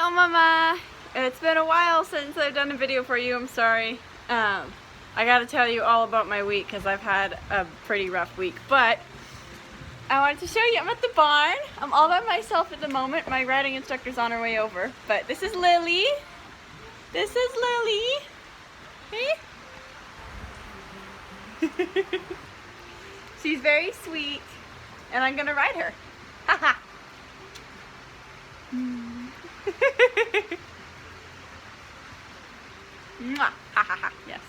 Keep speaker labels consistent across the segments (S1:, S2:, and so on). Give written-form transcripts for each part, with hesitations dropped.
S1: Omama! It's been a while since I've done a video for you, I'm sorry. I gotta tell you all about my week because I've had a pretty rough week, but I wanted to show you, I'm at the barn. I'm all by myself at the moment. My riding instructor's on her way over, but this is Lily. This is Lily. Hey? She's very sweet, and I'm gonna ride her. Haha. Mwah. Ha ha ha. Yes.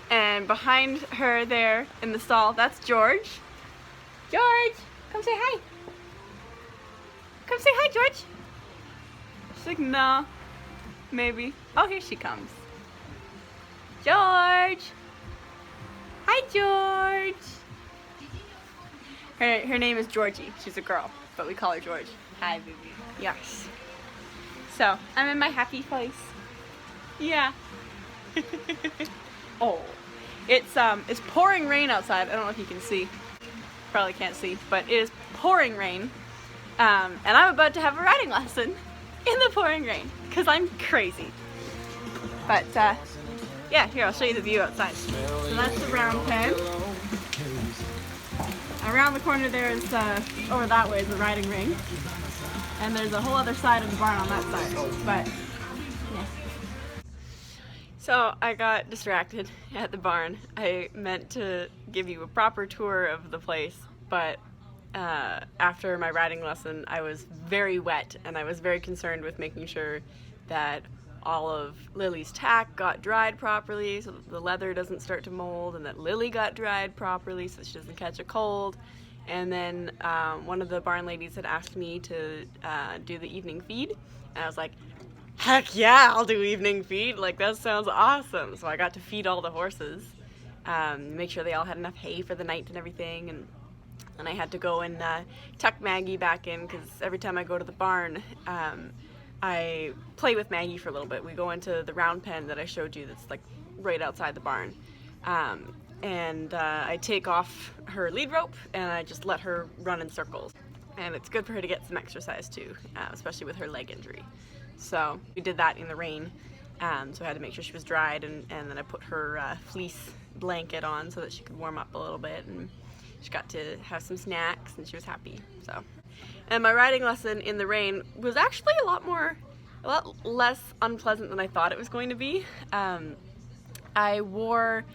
S1: And behind her there in the stall, that's George. George, come say hi. Come say hi, George. She's like, no, maybe. Oh, here she comes. George. Hi, George. Her name is Georgie. She's a girl, but we call her George.
S2: Hi, baby.
S1: Yes. So, I'm in my happy place. Yeah. Oh. It's pouring rain outside. I don't know if you can see. Probably can't see, but it is pouring rain. And I'm about to have a riding lesson in the pouring rain, because I'm crazy. But, yeah, here, I'll show you the view outside. So that's the round pen. Around the corner there is, over that way is the riding ring. And there's a whole other side of the barn on that side, but yeah. So I got distracted at the barn. I meant to give you a proper tour of the place, but after my riding lesson I was very wet and I was very concerned with making sure that all of Lily's tack got dried properly so that the leather doesn't start to mold, and that Lily got dried properly so that she doesn't catch a cold. And then one of the barn ladies had asked me to do the evening feed, and I was like, heck yeah, I'll do evening feed, like that sounds awesome. So I got to feed all the horses, make sure they all had enough hay for the night and everything, and I had to go and tuck Maggie back in, because every time I go to the barn, I play with Maggie for a little bit. We go into the round pen that I showed you that's like right outside the barn. And I take off her lead rope and I just let her run in circles. And it's good for her to get some exercise too, especially with her leg injury. So we did that in the rain, so I had to make sure she was dried, and then I put her fleece blanket on so that she could warm up a little bit, and she got to have some snacks and she was happy. So, and my riding lesson in the rain was actually a lot less unpleasant than I thought it was going to be. I wore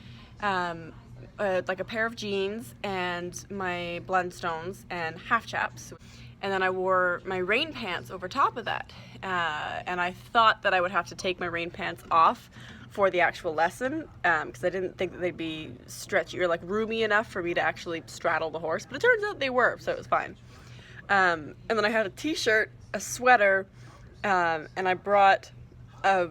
S1: like a pair of jeans and my Blundstones and half chaps, and then I wore my rain pants over top of that, and I thought that I would have to take my rain pants off for the actual lesson, because I didn't think that they'd be stretchy or like roomy enough for me to actually straddle the horse, but it turns out they were, so it was fine. And then I had a t-shirt, a sweater, and I brought a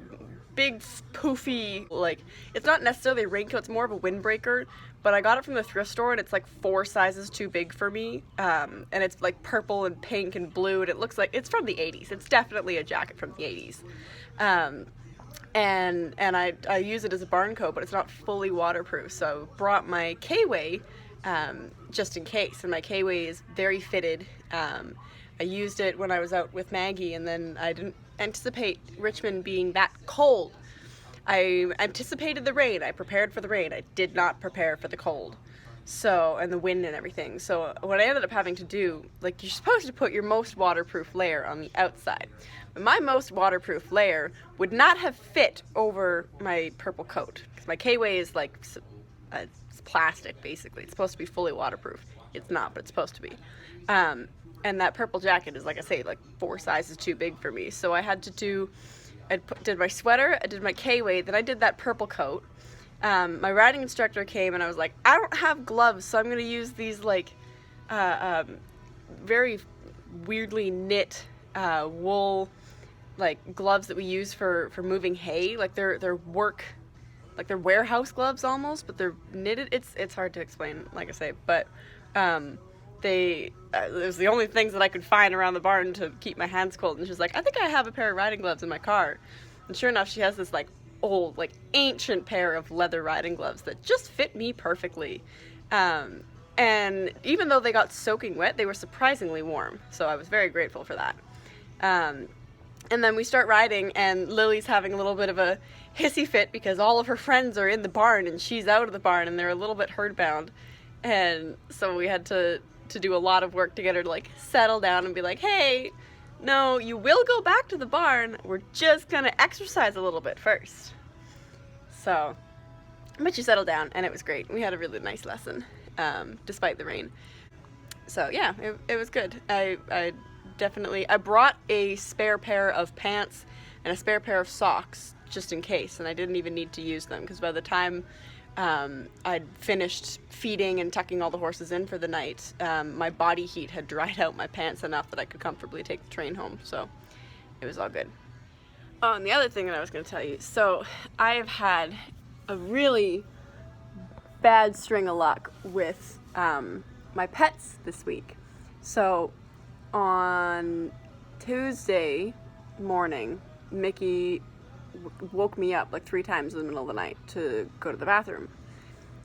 S1: big poofy, like, it's not necessarily a raincoat, it's more of a windbreaker, but I got it from the thrift store and it's like 4 sizes too big for me, and it's like purple and pink and blue, and it looks like it's from the 80s. It's definitely a jacket from the 80s. And I use it as a barn coat, but it's not fully waterproof, so I brought my K-Way just in case, and my K-Way is very fitted. I used it when I was out with Maggie, and then I didn't anticipate Richmond being that cold. I anticipated the rain, I prepared for the rain, I did not prepare for the cold, so, and the wind and everything. So what I ended up having to do, like, you're supposed to put your most waterproof layer on the outside, but my most waterproof layer would not have fit over my purple coat, because my K-Way is like, it's plastic basically, it's supposed to be fully waterproof. It's not, but it's supposed to be. And that purple jacket is, like I say, like 4 sizes too big for me. So I had to do, did my sweater, I did my K-Way, then I did that purple coat. My riding instructor came and I was like, I don't have gloves, so I'm going to use these like very weirdly knit wool like gloves that we use for moving hay. Like they're warehouse gloves almost, but they're knitted. It's hard to explain, like I say, but it was the only things that I could find around the barn to keep my hands cold. And she's like, I think I have a pair of riding gloves in my car. And sure enough, she has this like old, like ancient pair of leather riding gloves that just fit me perfectly. And even though they got soaking wet, they were surprisingly warm. So I was very grateful for that. And then we start riding, and Lily's having a little bit of a hissy fit because all of her friends are in the barn and she's out of the barn, and they're a little bit herd-bound. And so we had to do a lot of work to get her to like settle down and be like, hey, no, you will go back to the barn. We're just gonna exercise a little bit first. So, but she settled down, and it was great. We had a really nice lesson, despite the rain. So yeah, it was good. I brought a spare pair of pants and a spare pair of socks just in case, and I didn't even need to use them because by the time I'd finished feeding and tucking all the horses in for the night, my body heat had dried out my pants enough that I could comfortably take the train home, so it was all good. Oh, and the other thing that I was going to tell you, so I have had a really bad string of luck with my pets this week. So on Tuesday morning, Mickey woke me up like 3 times in the middle of the night to go to the bathroom.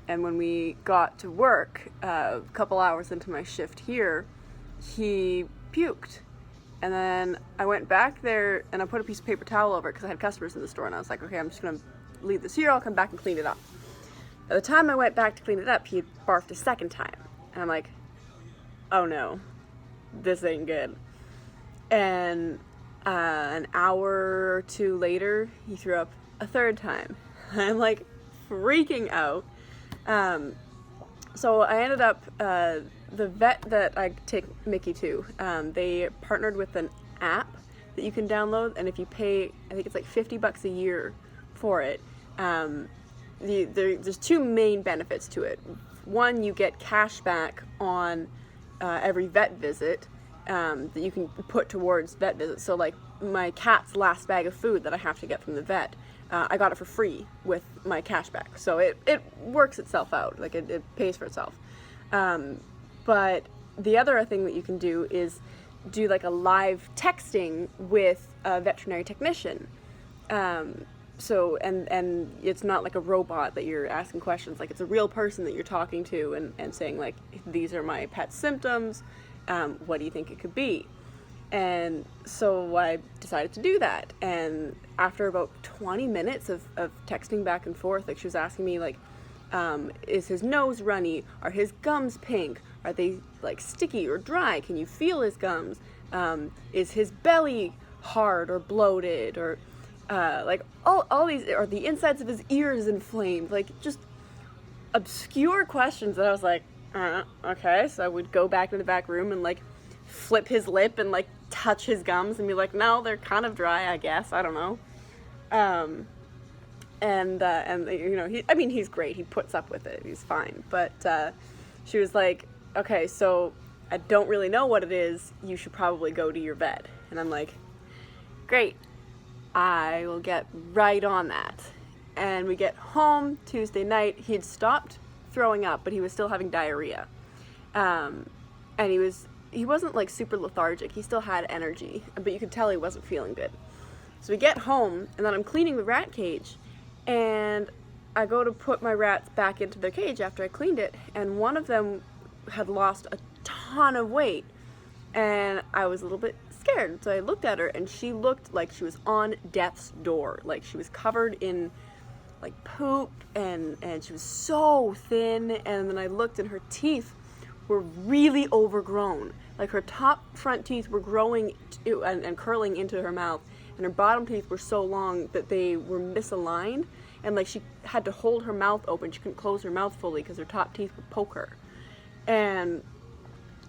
S1: And when we got to work, a couple hours into my shift here, he puked. And then I went back there and I put a piece of paper towel over it because I had customers in the store, and I was like, okay, I'm just going to leave this here, I'll come back and clean it up. By the time I went back to clean it up, he had barfed a second time. And I'm like, oh no, this ain't good. And an hour or 2 later, he threw up a third time. I'm like freaking out. So I ended up, the vet that I take Mickey to, they partnered with an app that you can download, and if you pay, I think it's like $50 a year for it, there's 2 main benefits to it. One, you get cash back on every vet visit that you can put towards vet visits. So like my cat's last bag of food that I have to get from the vet, I got it for free with my cash back. So it works itself out, like it pays for itself. But the other thing that you can do is do like a live texting with a veterinary technician. So, and it's not like a robot that you're asking questions, like it's a real person that you're talking to and saying like, these are my pet's symptoms, what do you think it could be? And so I decided to do that, and after about 20 minutes of texting back and forth, like she was asking me like, is his nose runny? Are his gums pink? Are they like sticky or dry? Can you feel his gums? Is his belly hard or bloated? Or like all these, are the insides of his ears inflamed? Like just obscure questions that I was like, okay. So I would go back to the back room and like flip his lip and like touch his gums and be like, no, they're kind of dry, I guess. I don't know. And you know, he's great. He puts up with it. He's fine. But she was like, okay, so I don't really know what it is. You should probably go to your vet. And I'm like, great. I will get right on that. And we get home Tuesday night. He had stopped throwing up, but he was still having diarrhea. And he wasn't like super lethargic. He still had energy, but you could tell he wasn't feeling good. So we get home, and then I'm cleaning the rat cage, and I go to put my rats back into their cage after I cleaned it, and one of them had lost a ton of weight, and I was a little bit scared. So I looked at her, and she looked like she was on death's door. Like she was covered in like poop, and she was so thin. And then I looked, and her teeth were really overgrown. Like her top front teeth were growing and curling into her mouth, and her bottom teeth were so long that they were misaligned, and like she had to hold her mouth open. She couldn't close her mouth fully because her top teeth would poke her. And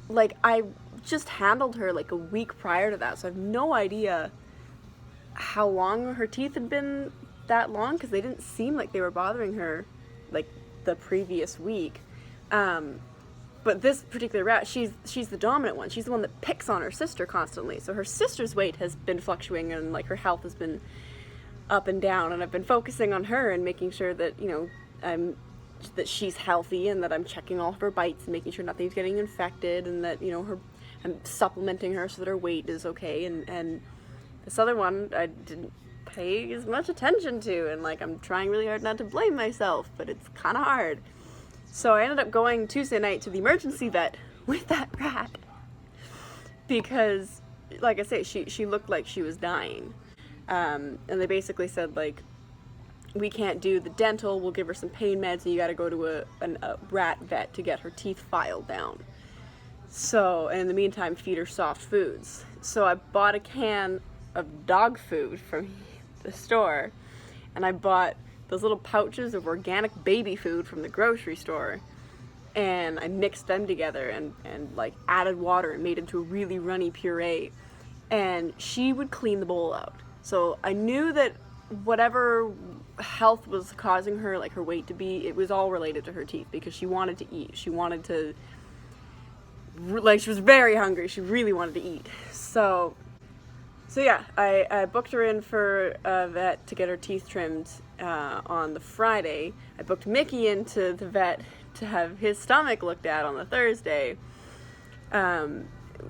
S1: like I just handled her like a week prior to that, so I have no idea how long her teeth had been that long, because they didn't seem like they were bothering her like the previous week. But this particular rat, she's the dominant one. She's the one that picks on her sister constantly. So her sister's weight has been fluctuating, and like her health has been up and down. And I've been focusing on her and making sure that, you know, that she's healthy, and that I'm checking all of her bites and making sure nothing's getting infected, and that, you know, I'm supplementing her so that her weight is okay. And this other one I didn't pay as much attention to, and like I'm trying really hard not to blame myself, but it's kind of hard. So I ended up going Tuesday night to the emergency vet with that rat, because like I say, she looked like she was dying. And they basically said, like, we can't do the dental, we'll give her some pain meds, and you gotta go to a rat vet to get her teeth filed down. So, and in the meantime, feed her soft foods. So I bought a can of dog food from the store, and I bought those little pouches of organic baby food from the grocery store, and I mixed them together and like added water and made it into a really runny puree, and she would clean the bowl out. So I knew that whatever health was causing her, like her weight to be, it was all related to her teeth, because she wanted to eat. She wanted to, like, she was very hungry. She really wanted to eat. So yeah, I booked her in for a vet to get her teeth trimmed on the Friday. I booked Mickey into the vet to have his stomach looked at on the Thursday.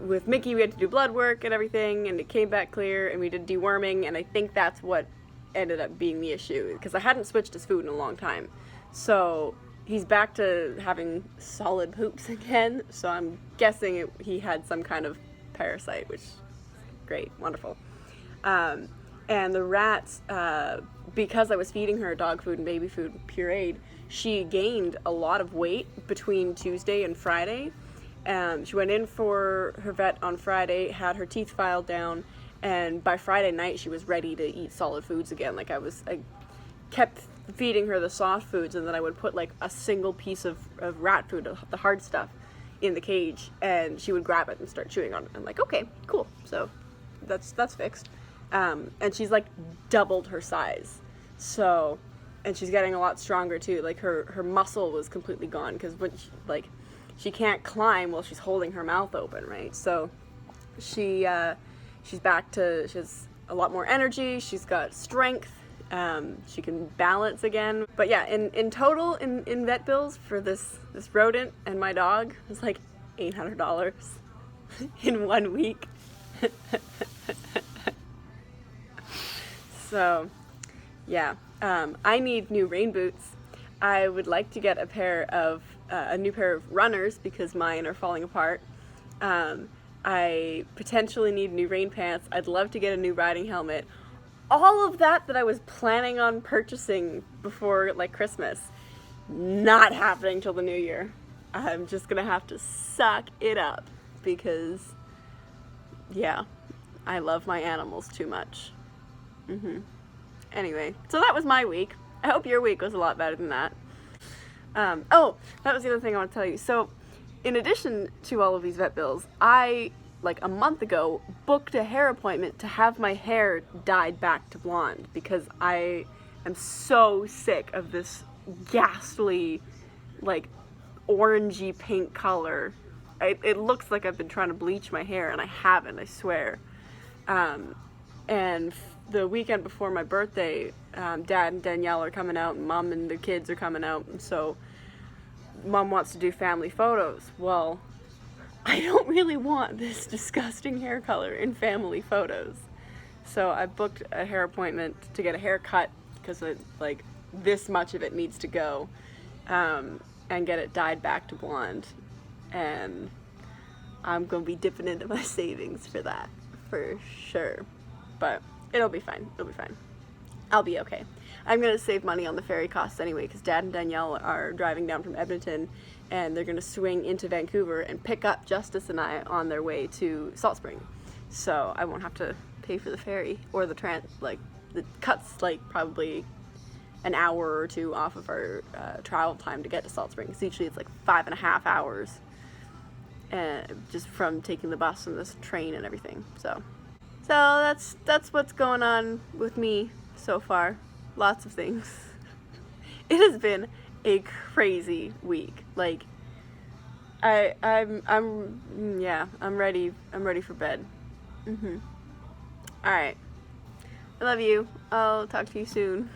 S1: With Mickey, we had to do blood work and everything, and it came back clear, and we did deworming, and I think that's what ended up being the issue, because I hadn't switched his food in a long time. So he's back to having solid poops again, so I'm guessing he had some kind of parasite, which is great, wonderful. And the rats, because I was feeding her dog food and baby food pureed, she gained a lot of weight between Tuesday and Friday. She went in for her vet on Friday, had her teeth filed down, and by Friday night she was ready to eat solid foods again. Like I kept feeding her the soft foods, and then I would put like a single piece of rat food, the hard stuff, in the cage, and she would grab it and start chewing on it. I'm like, okay, cool. So that's fixed. And she's like doubled her size. So, and she's getting a lot stronger too. Like her muscle was completely gone, because when she can't climb while she's holding her mouth open, right? So she's back to, she has a lot more energy, she's got strength, she can balance again. But yeah, in total, in vet bills for this rodent and my dog, it was like $800 in 1 week. So yeah, I need new rain boots. I would like to get a new pair of runners, because mine are falling apart. I potentially need new rain pants. I'd love to get a new riding helmet. All of that I was planning on purchasing before like Christmas, not happening till the new year. I'm just gonna have to suck it up, because yeah, I love my animals too much. Anyway, so that was my week. I hope your week was a lot better than that. Oh, that was the other thing I want to tell you. So, in addition to all of these vet bills, I, like a month ago, booked a hair appointment to have my hair dyed back to blonde, because I am so sick of this ghastly, like, orangey pink color. It looks like I've been trying to bleach my hair, and I haven't, I swear. And the weekend before my birthday, Dad and Danielle are coming out, and Mom and the kids are coming out, and so Mom wants to do family photos. Well, I don't really want this disgusting hair color in family photos. So I booked a hair appointment to get a haircut, because like this much of it needs to go, and get it dyed back to blonde. And I'm gonna be dipping into my savings for that, for sure. But it'll be fine. It'll be fine. I'll be okay. I'm going to save money on the ferry costs anyway, because Dad and Danielle are driving down from Edmonton, and they're going to swing into Vancouver and pick up Justice and I on their way to Salt Spring. So I won't have to pay for the ferry or the the cuts like probably an hour or two off of our travel time to get to Salt Spring. Because usually it's like 5.5 hours, just from taking the bus and this train and everything. So that's what's going on with me so far. Lots of things. It has been a crazy week. Like I'm ready for bed. All right. I love you. I'll talk to you soon.